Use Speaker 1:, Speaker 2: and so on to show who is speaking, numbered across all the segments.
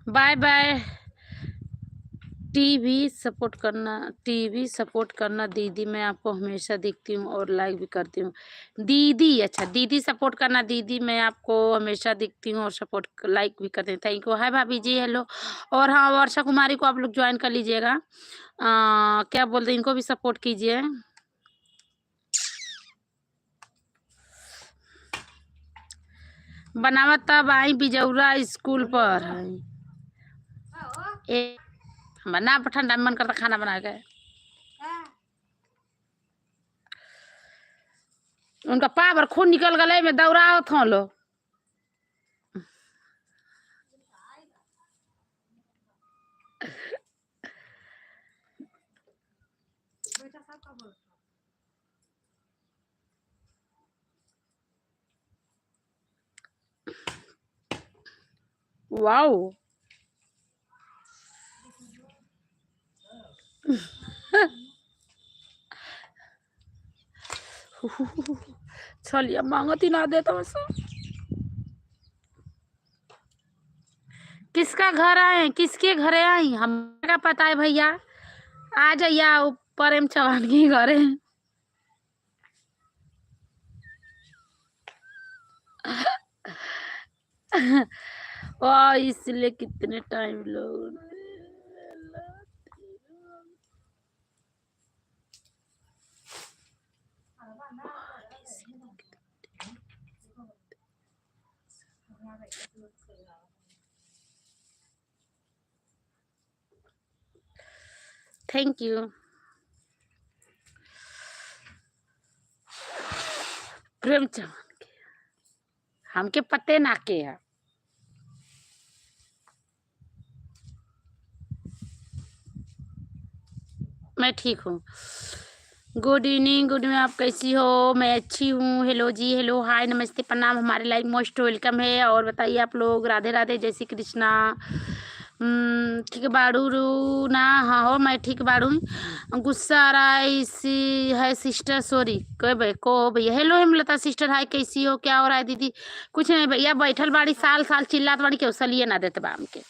Speaker 1: Bye bye. TV support करना दीदी, मैं आपको हमेशा देखती हूँ और लाइक भी करती हूँ। दीदी, अच्छा दीदी सपोर्ट करना दीदी, मैं आपको हमेशा देखती हूँ और सपोर्ट लाइक भी करती हूँ। Thank you. हाय भाभी जी, हेलो। और हाँ, वर्षा कुमारी को आप लोग ज्वाइन कर लीजिएगा। क्या बोलते हैं, इनको भी सपोर्ट कीजिए। बनावत तब आई बिजौरा स्कूल पर बना ठंडा मन करता खाना बना के। उनका पावर खून निकल गए में दौड़ाओ थो लो। वाओ चलिए मांगती ना देता हूँ। किसका घर आए, किसके घरे आई हमें क्या पता है भैया। आ जाइए ऊपर एम चौहान के घरे। और इसलिए कितने टाइम लोग थैंक यू। प्रेम चौहान के हमके पते ना के है। मैं ठीक हूँ। गुड इवनिंग, गुड इवनिंग, आप कैसी हो? मैं अच्छी हूँ। हेलो जी, हेलो, हाय, नमस्ते, प्रणाम, हमारे लाइक मोस्ट वेलकम है। और बताइए आप लोग, राधे राधे, जय श्री कृष्णा। ठीक बाड़ू रू ना? हाँ हो, मैं ठीक बाड़ू। गुस्सा आ रहा है इसी है सिस्टर, सॉरी को भैया। हेलो हेमलता सिस्टर, हाय, कैसी हो? क्या हो रहा है दीदी? कुछ नहीं भैया, बैठल बाड़ी, साल साल चिल्लात बाड़ी, क्यों सलिए ना देते बा हमके।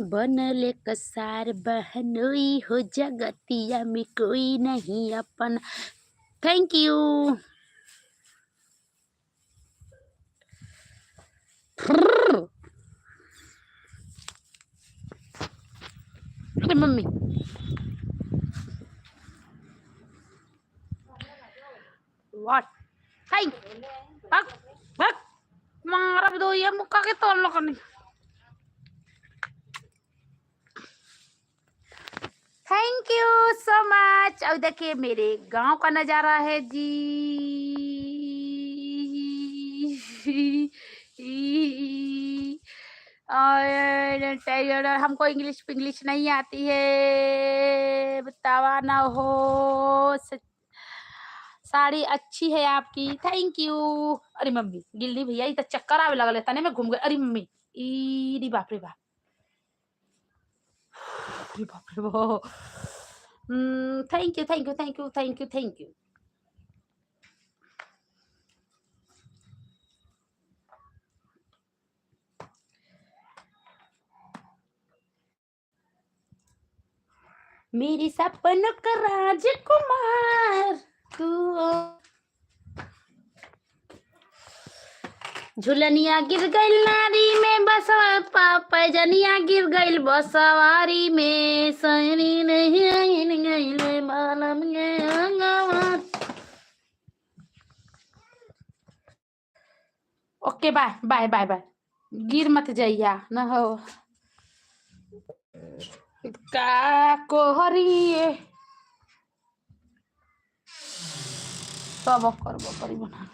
Speaker 1: बनले कसार बहनोई हो, जगतिया में कोई नहीं अपन। Thank you. अरे मम्मी, व्हाट? हाय, भग भग, मारब दो ये मुक्का के तोड़ लो करनी। Thank you so much. अब देखिए मेरे गांव का नजारा है जी। और हमको इंग्लिश नहीं आती है, बतावा ना हो। साड़ी अच्छी है आपकी, थैंक यू। अरे मम्मी गिल्ली भैया, ये तो चक्कर आवे लगल, तने में घूम गए। अरे मम्मी, ई बाप रे बाप, बाप रे बाप। Thank you, thank you, thank you, thank you, thank you. मेरी सपनों का राजकुमार तू। झुलनिया गिर गई नारी में बस, पैजनिया गिर गई बसवारी में, सैनी नहीं गई मालम गे। Okay bye bye bye bye. गिर मत जाइया न हो का कोहरी सब करबो करी बना।